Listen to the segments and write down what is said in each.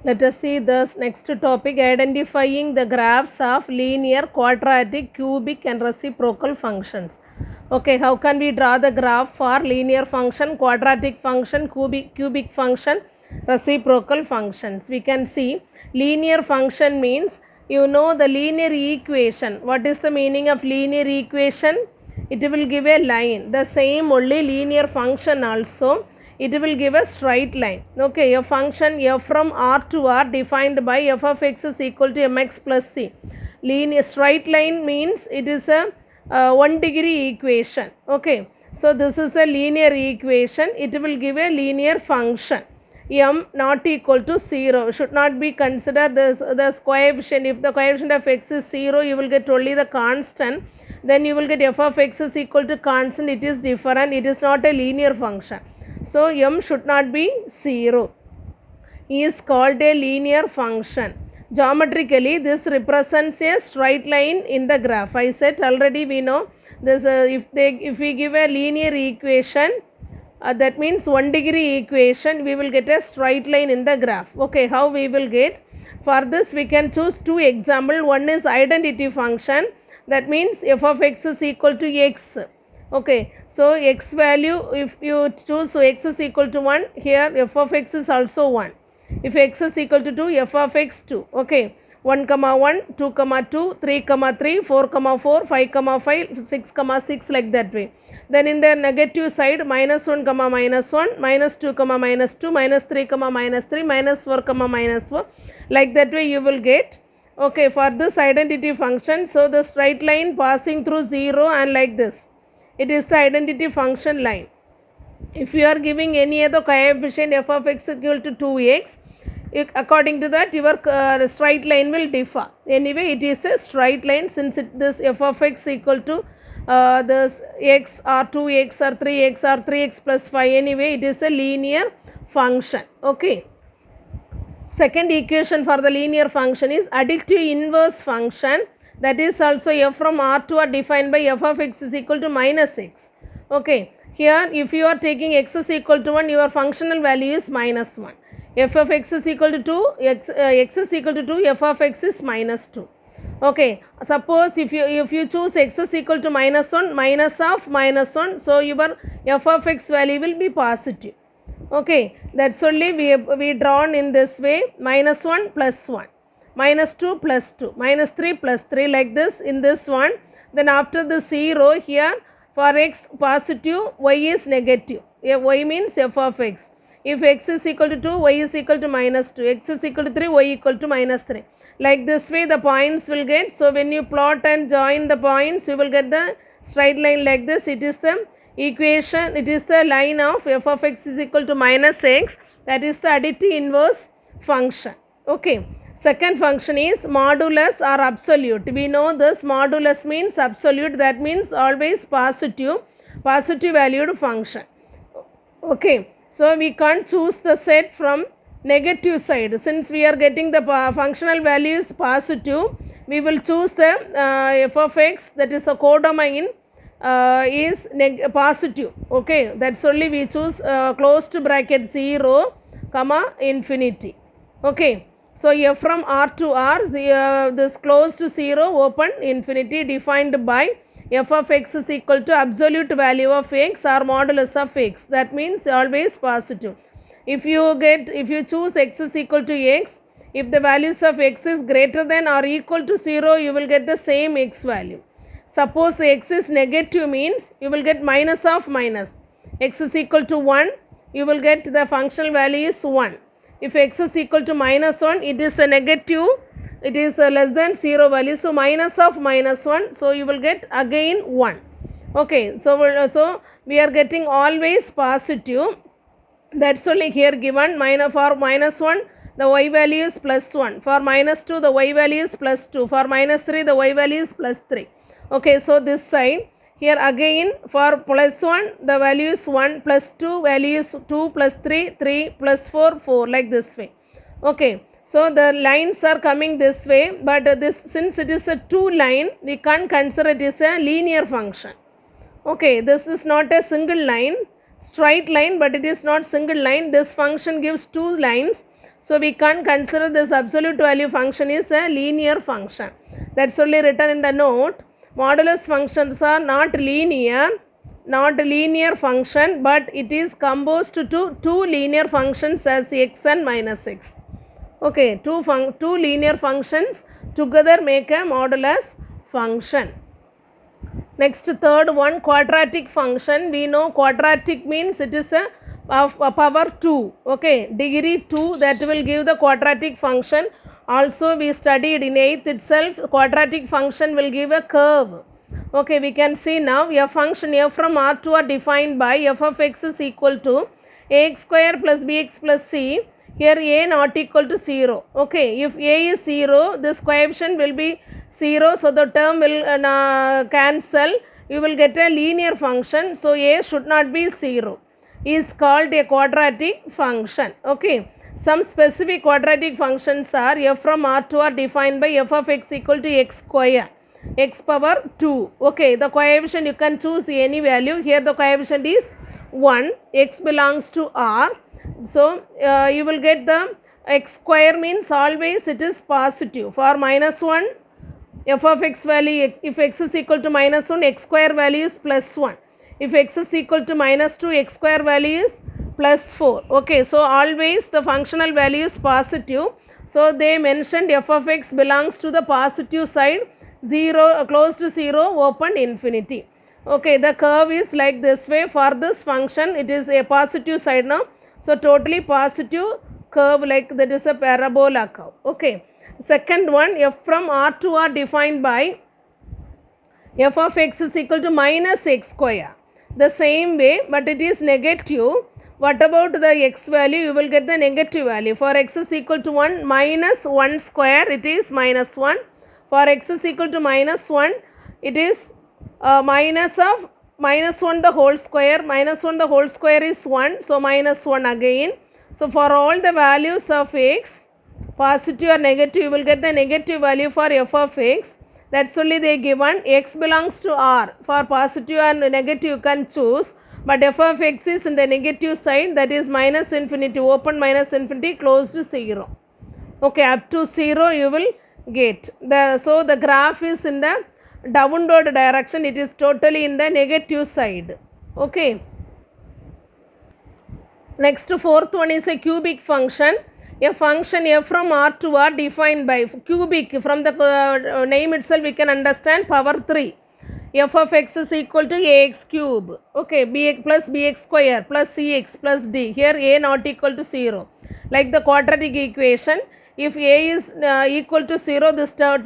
Let us see this next topic, identifying the graphs of linear, quadratic, cubic and reciprocal functions. Okay, how can we draw the graph for linear function, quadratic function, cubic function, reciprocal functions? We can see linear function means, the linear equation. What is the meaning of linear equation? It will give a line. The same only linear function also, it will give a straight line. Okay, a function f from r to r defined by f of x is equal to mx plus c. Linear straight line means it is a 1 degree equation. Okay, so this is a linear equation. It will give a linear function m not equal to 0. Should not be considered this coefficient. If the coefficient of x is 0, you will get only the constant. Then you will get f of x is equal to constant. It is different. It is not a linear function. So m should not be 0. Is called a linear function. Geometrically, this represents a straight line in the graph. I said already, we know this. If we give a linear equation, that means 1 degree equation, we will get a straight line in the graph. Okay, how we will get? For this, we can choose two examples. One is identity function. That means f of x is equal to x. Okay, so x value, if you choose, so x is equal to 1, here f of x is also 1. If x is equal to 2, f of x 2. Okay, 1 comma 1, 2 comma 2, 3 comma 3, 4 comma 4, 5 comma 5, 6 comma 6, like that way. Then in the negative side, minus 1 comma minus 1, minus 2 comma minus 2, minus 3 comma minus 3, minus 4 comma minus 4, like that way you will get. Okay, for this identity function, so the straight line passing through 0 and like this, it is the identity function line. If you are giving any other coefficient f of x equal to 2x, according to that your straight line will differ. Anyway, it is a straight line since this f of x equal to this x or 2x or 3x or 3x plus 5. Anyway, it is a linear function. Okay. Second equation for the linear function is additive inverse function. That is also f from r to r defined by f of x is equal to minus x. Okay, here if you are taking x is equal to 1, your functional value is minus 1. F of x is equal to 2, x is equal to 2, f of x is minus 2. Okay, suppose if you choose x is equal to minus 1, minus of minus 1, so your f of x value will be positive. Okay, that's only we drawn in this way, minus 1 plus 1. Minus 2 plus 2, minus 3 plus 3, like this in this one. Then after the 0 here, for x positive, y is negative. Y means f of x. If x is equal to 2, y is equal to minus 2. X is equal to 3, y equal to minus 3. Like this way the points will get. So when you plot and join the points, you will get the straight line like this. It is the equation, it is the line of f of x is equal to minus x. That is the additive inverse function. Okay. Second function is modulus or absolute. We know this modulus means absolute, that means always positive valued function. Okay, so we can't choose the set from negative side. Since we are getting the functional value is positive, we will choose the f of x, that is the codomain is positive. Okay, that's only we choose closed bracket 0 comma infinity. Okay. So f from r to r, this closed 0 open infinity defined by f of x is equal to absolute value of x or modulus of x. That means always positive. If you choose x is equal to x, if the values of x is greater than or equal to 0, you will get the same x value. Suppose the x is negative means you will get minus of minus. X is equal to 1, you will get the functional value is 1. If x is equal to minus 1, it is a negative, it is a less than 0 value. So minus of minus 1, so you will get again 1. Okay, so we are getting always positive. That's only here given. For minus 1, the y value is plus 1. For minus 2, the y value is plus 2. For minus 3, the y value is plus 3. Okay, so this side. Here again for plus 1, the value is 1, plus 2 value is 2, plus 3, 3, plus 4, 4, like this way. Okay, so the lines are coming this way, but since it is a 2 line, we can't consider it is a linear function. Okay, this is not a single line, straight line, but it is not single line. This function gives 2 lines. So we can't consider this absolute value function is a linear function. That's only written in the note. Modulus functions are not linear function, but it is composed to two linear functions as x and minus x. Okay, two linear functions together make a modulus function. Next, third one, quadratic function. We know quadratic means it is a power 2. Okay, degree 2, that will give the quadratic function. Also we studied in 8th itself, quadratic function will give a curve. Okay, we can see now a function f from R to R defined by f of x is equal to ax square plus bx plus c. Here a not equal to 0. Okay, if a is 0, this coefficient will be 0, so the term will cancel. You will get a linear function, so a should not be 0. Is called a quadratic function. Okay, some specific quadratic functions are f from R to R defined by f of x equal to x square, x power 2. Okay, the coefficient you can choose any value. Here the coefficient is 1, x belongs to R. So you will get the x square means always it is positive. For minus 1, f of x value, if x is equal to minus 1, x square value is plus 1. If x is equal to minus 2, x square value is plus 4. Okay, so always the functional value is positive. So they mentioned f of x belongs to the positive side, 0, close to 0, open infinity. Okay, the curve is like this way. For this function, it is a positive side now. So totally positive curve, like that is a parabola curve. Okay, second one, f from R to R defined by f of x is equal to minus x square. The same way, but it is negative. What about the x value? You will get the negative value. For x is equal to 1, minus 1 square, it is minus 1. For x is equal to minus 1, it is minus of minus 1 the whole square. Minus 1 the whole square is 1, so minus 1 again. So for all the values of x, positive or negative, you will get the negative value for f of x. That's only they given. X belongs to R. For positive and negative you can choose, but f of x is in the negative side, that is minus infinity, open minus infinity, close to 0. Okay, up to 0 you will get. So the graph is in the downward direction, it is totally in the negative side. Okay. Next, fourth one is a cubic function. A function f from R to R defined by cubic, from the name itself we can understand power 3. F of x is equal to ax cube. Okay, bx plus bx square plus cx plus d. Here a not equal to 0. Like the quadratic equation, if a is equal to 0, this term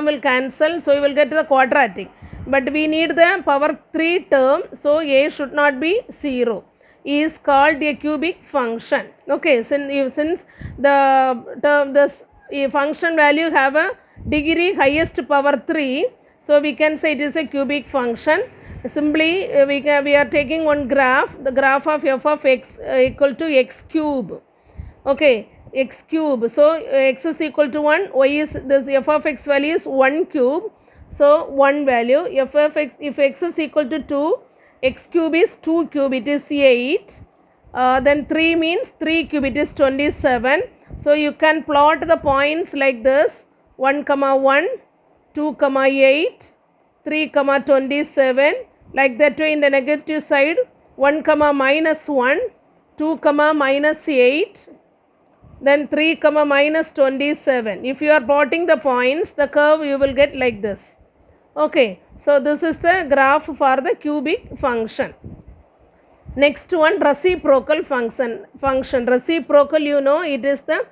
will cancel, so you will get the quadratic. But we need the power 3 term, so a should not be 0. Is called a cubic function. Okay, since this function value have a degree highest power 3, so we can say it is a cubic function. Simply we are taking one graph, the graph of f of x equal to x cube. Okay, x cube. So x is equal to 1, y is this f of x value is 1 cube. So 1 value, f of x, if x is equal to 2, x cube is 2 cube, it is 8. Then 3 means 3 cube, it is 27. So you can plot the points like this: 1, 1, 2, 8, 3, 27. Like that way in the negative side, 1, minus 1, 2, minus 8, then 3, minus 27. If you are plotting the points, the curve you will get like this. Okay, so this is the graph for the cubic function. Next one, reciprocal function. Reciprocal, you know, it is the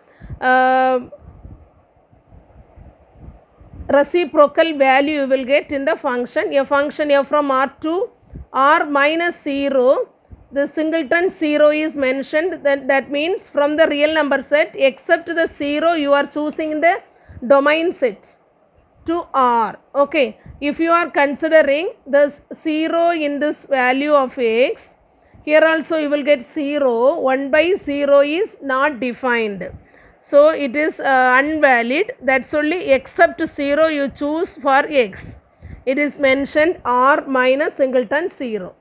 reciprocal value you will get in the function. A function f from R to R minus 0, the singleton 0 is mentioned. That means from the real number set, except the 0 you are choosing the domain set to R. Okay, if you are considering this 0 in this value of x, here also you will get 0. 1 by 0 is not defined, so it is invalid. That's only except 0 you choose for x. It is mentioned R minus singleton 0.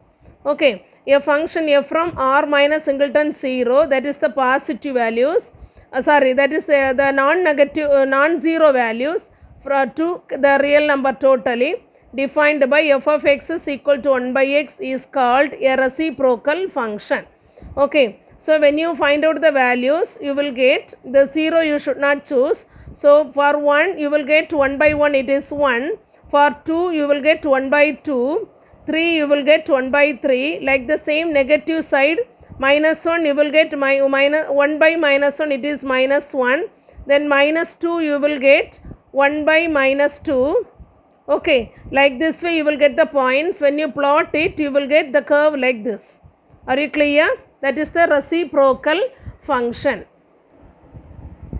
Okay, a function f from R minus singleton 0, that is the positive values. that is the non-negative, non-zero values to the real number totally defined by f of x is equal to 1 by x is called a reciprocal function. Okay, so when you find out the values, you will get the 0 you should not choose. So for 1 you will get 1 by 1, it is 1. For 2 you will get 1 by 2. 3 you will get 1 by 3. Like the same negative side, minus 1 you will get 1 by minus 1, it is minus 1. Then minus 2 you will get 1 by minus 2. Okay, like this way you will get the points. When you plot it, you will get the curve like this. Are you clear? That is the reciprocal function.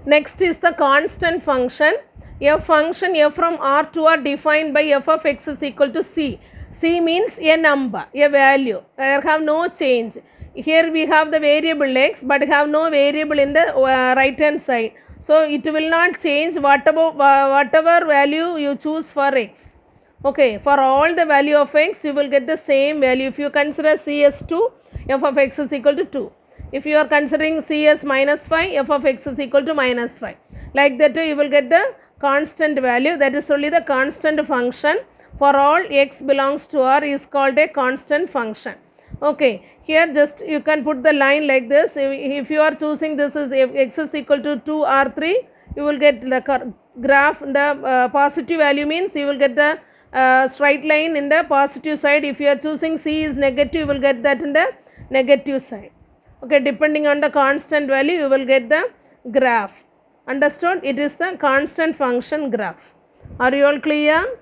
Next is the constant function. A function f from R to R defined by f of x is equal to c. C means a number, a value. There have no change. Here we have the variable x, but have no variable in the right hand side. So it will not change whatever value you choose for x. Okay, for all the value of x, you will get the same value. If you consider c as 2, f of x is equal to 2. If you are considering c as minus 5, f of x is equal to minus 5. Like that you will get the constant value. That is only the constant function. For all x belongs to R is called a constant function. Okay, here just you can put the line like this. If you are choosing this is if x is equal to 2 R3, you will get the graph, the positive value means you will get the straight line in the positive side. If you are choosing c is negative, you will get that in the negative side. Okay, depending on the constant value, you will get the graph. Understood? It is the constant function graph. Are you all clear?